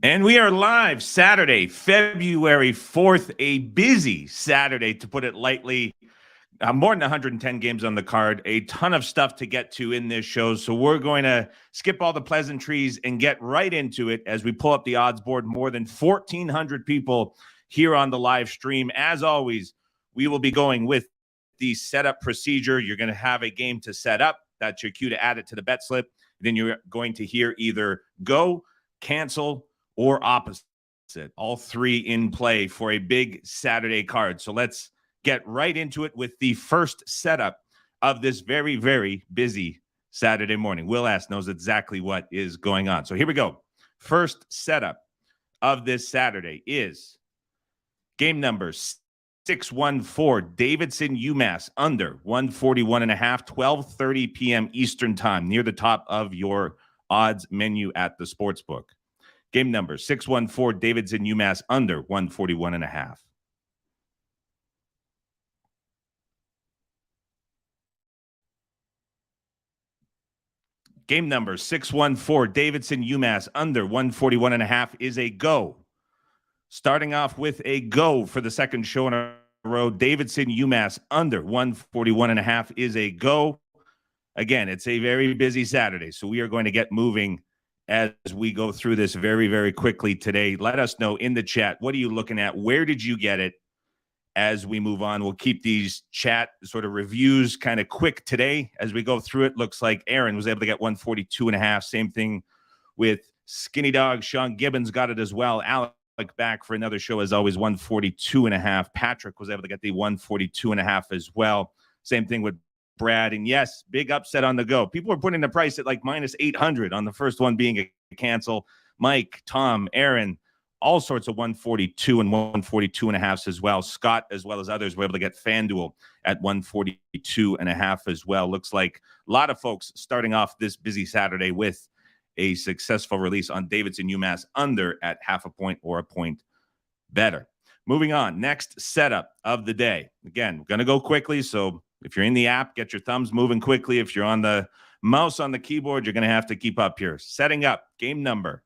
And we are live Saturday, February 4th, a busy Saturday, to put it lightly. More than 110 games on the card, a ton of stuff to get to in this show. So we're going to skip all the pleasantries and get right into it as we pull up the odds board. More than 1,400 people here on the live stream. As always, we will be going with the setup procedure. You're going to have a game to set up. That's your cue to add it to the bet slip. Then you're going to hear either go, cancel, or opposite. All three in play for a big Saturday card. So let's get right into it with the first setup of this very, very busy Saturday morning. Will S. knows exactly what is going on. So here we go. First setup of this Saturday is game number 614, Davidson, UMass, under 141.5, 12:30 p.m. Eastern time, near the top of your odds menu at the sportsbook. Game number 614, Davidson, UMass, under 141.5. Game number 614, Davidson, UMass, under 141.5 is a go. Starting off with a go for the second show in a row, Davidson, UMass, under 141.5 is a go. Again, it's a very busy Saturday, so we are going to get moving as we go through this very, very quickly today. Let us know in the chat, what are you looking at? Where did you get it? As we move on, we'll keep these chat sort of reviews kind of quick today as we go through it. Looks like Aaron was able to get 142.5. Same thing with Skinny Dog. Sean Gibbons got it as well. Alec back for another show, as always, 142.5. Patrick was able to get the 142.5 as well. Same thing with Brad. And yes, big upset on the go. People are putting the price at like minus 800 on the first one being a cancel. Mike, Tom, Aaron, all sorts of 142 and 142.5 as well. Scott, as well as others, were able to get FanDuel at 142.5 as well. Looks like a lot of folks starting off this busy Saturday with a successful release on Davidson, UMass, under at half a point or a point better. Moving on, next setup of the day. Again, we're going to go quickly, so if you're in the app, get your thumbs moving quickly. If you're on the mouse on the keyboard, you're going to have to keep up here. Setting up game number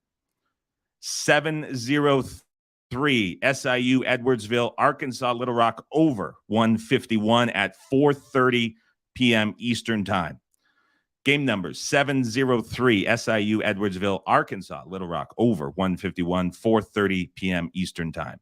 703, SIU, Edwardsville, Arkansas, Little Rock, over 151 at 4:30 p.m. Eastern time. Game number 703, SIU, Edwardsville, Arkansas, Little Rock, over 151, 4:30 p.m. Eastern time.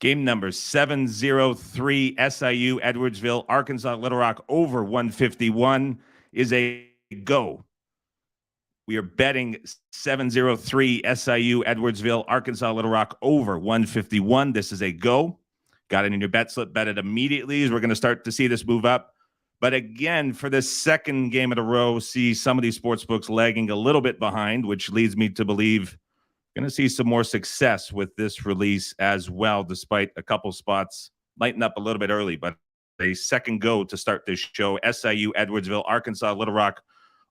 Game number 703, SIU, Edwardsville, Arkansas, Little Rock, over 151 is a go. We are betting 703, SIU, Edwardsville, Arkansas, Little Rock, over 151. This is a go. Got it in your bet slip. Bet it immediately as we're going to start to see this move up. But again, for the second game in a row, see some of these sports books lagging a little bit behind, which leads me to believe going to see some more success with this release as well, despite a couple spots lighting up a little bit early. But a second go to start this show. SIU, Edwardsville, Arkansas, Little Rock,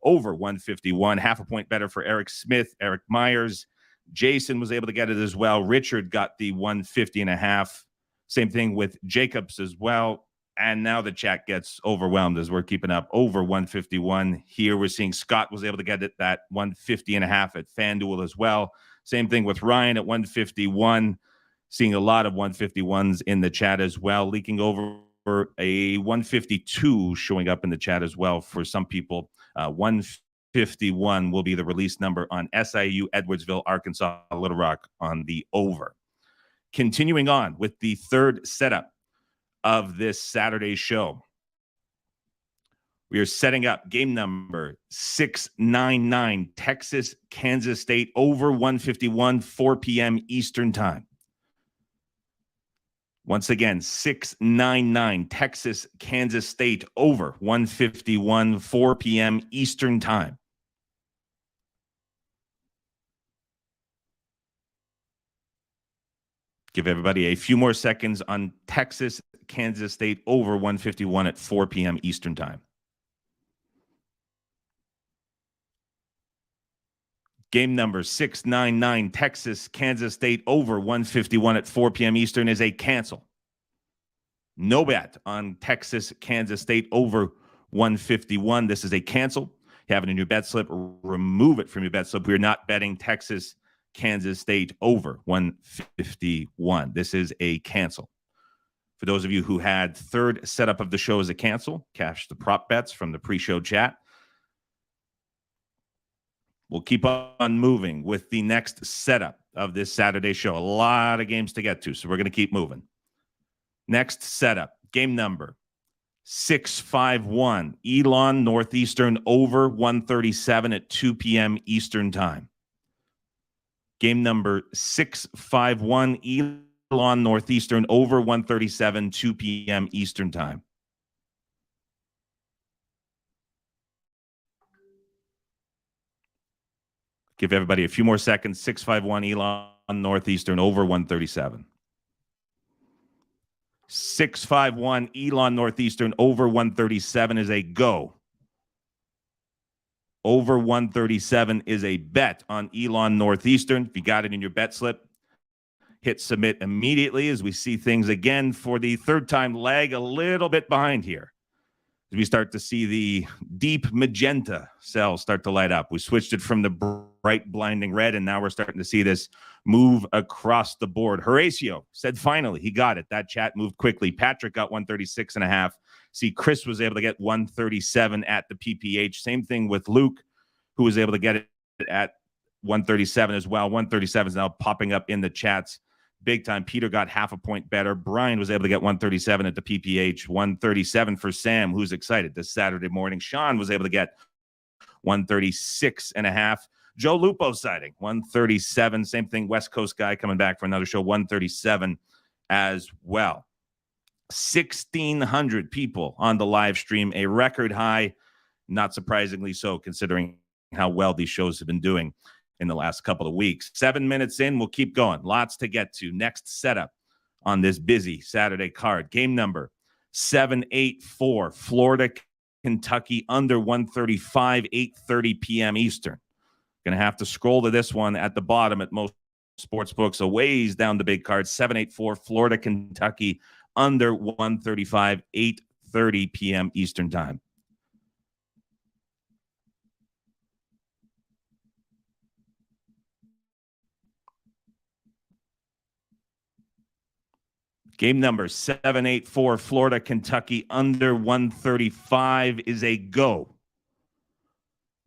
over 151. Half a point better for Eric Smith, Eric Myers. Jason was able to get it as well. Richard got the 150.5. Same thing with Jacobs as well. And now the chat gets overwhelmed as we're keeping up over 151. Here we're seeing Scott was able to get it that 150.5 at FanDuel as well. Same thing with Ryan at 151. Seeing a lot of 151s in the chat as well. Leaking over a 152 showing up in the chat as well for some people. 151 will be the release number on SIU, Edwardsville, Arkansas, Little Rock on the over. Continuing on with the third setup of this Saturday show. We are setting up game number 699, Texas, Kansas State, over 151, 4 p.m. Eastern time. Once again, 699, Texas, Kansas State, over 151, 4 p.m. Eastern time. Give everybody a few more seconds on Texas, Kansas State, over 151 at 4 p.m. Eastern time. Game number 699, Texas, Kansas State, over 151 at 4 p.m. Eastern is a cancel. No bet on Texas, Kansas State over 151. This is a cancel. You have it in your bet slip, remove it from your bet slip. We're not betting Texas, Kansas State over 151. This is a cancel. For those of you who had third setup of the show as a cancel, cash the prop bets from the pre-show chat. We'll keep on moving with the next setup of this Saturday show. A lot of games to get to, so we're going to keep moving. Next setup, game number 651, Elon Northeastern over 137 at 2 p.m. Eastern Time. Game number 651, Elon Northeastern over 137, 2 p.m. Eastern Time. Give everybody a few more seconds. 651, Elon Northeastern over 137. 651, Elon Northeastern over 137 is a go. Over 137 is a bet on Elon Northeastern. If you got it in your bet slip, hit submit immediately as we see things again for the third time lag a little bit behind here. As we start to see the deep magenta cells start to light up. We switched it from the bright blinding red, and now we're starting to see this move across the board. Horatio said finally he got it. That chat moved quickly. Patrick got 136.5. See, Chris was able to get 137 at the PPH. Same thing with Luke, who was able to get it at 137 as well. 137 is now popping up in the chats big time. Peter got half a point better. Brian was able to get 137 at the PPH. 137 for Sam, who's excited this Saturday morning. Sean was able to get 136.5. Joe Lupo sighting 137. Same thing. West Coast guy coming back for another show. 137 as well. 1,600 people on the live stream, a record high. Not surprisingly so, considering how well these shows have been doing in the last couple of weeks. 7 minutes in, we'll keep going. Lots to get to. Next setup on this busy Saturday card. Game number 784, Florida, Kentucky, under 135, 8:30 p.m. Eastern. Going to have to scroll to this one at the bottom at most sports books, a ways down the big card. 784, Florida, Kentucky, under 135, 8:30 p.m. Eastern Time. Game number 784, Florida, Kentucky, under 135 is a go.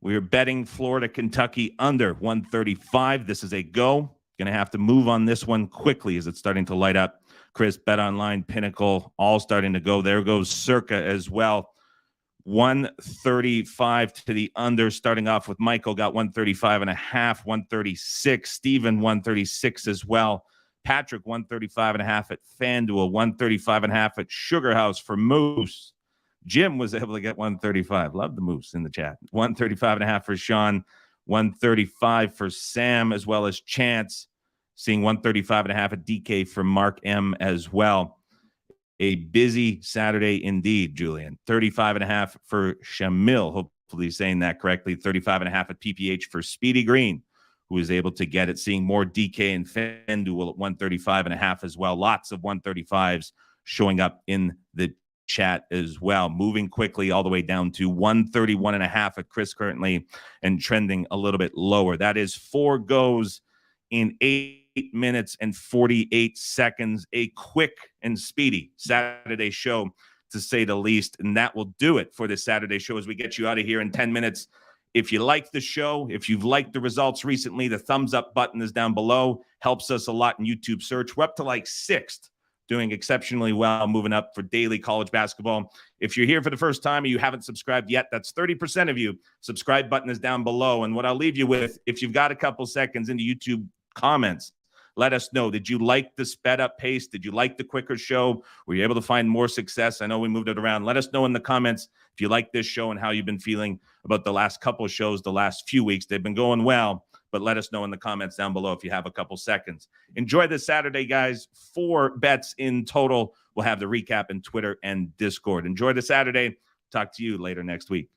We are betting Florida, Kentucky, under 135. This is a go. Going to have to move on this one quickly as it's starting to light up. Chris, Bet Online, Pinnacle, all starting to go. There goes Circa as well. 135 to the under, starting off with Michael, got 135.5, 136. Steven, 136 as well. Patrick, 135.5 at FanDuel, 135.5 at Sugar House for Moose. Jim was able to get 135. Love the Moose in the chat. 135.5 for Sean, 135 for Sam, as well as Chance. Seeing 135.5 at DK for Mark M as well. A busy Saturday indeed, Julian. 35.5 for Shamil, hopefully saying that correctly. 35.5 at PPH for Speedy Green, who is able to get it. Seeing more DK and FanDuel at 135.5 as well. Lots of 135s showing up in the chat as well. Moving quickly all the way down to 131.5 at Chris currently, and trending a little bit lower. That is 4 goes in 8 minutes and 48 seconds. A quick and speedy Saturday show, to say the least. And that will do it for this Saturday show as we get you out of here in 10 minutes. If you like the show, if you've liked the results recently, the thumbs up button is down below. Helps us a lot in YouTube search. We're up to like 6th, doing exceptionally well, moving up for daily college basketball. If you're here for the first time or you haven't subscribed yet, that's 30% of you. Subscribe button is down below. And what I'll leave you with, if you've got a couple seconds into YouTube comments, let us know. Did you like the sped up pace? Did you like the quicker show? Were you able to find more success? I know we moved it around. Let us know in the comments if you like this show and how you've been feeling about the last couple of shows, the last few weeks. They've been going well, but let us know in the comments down below if you have a couple seconds. Enjoy this Saturday, guys. 4 bets in total. We'll have the recap in Twitter and Discord. Enjoy the Saturday. Talk to you later next week.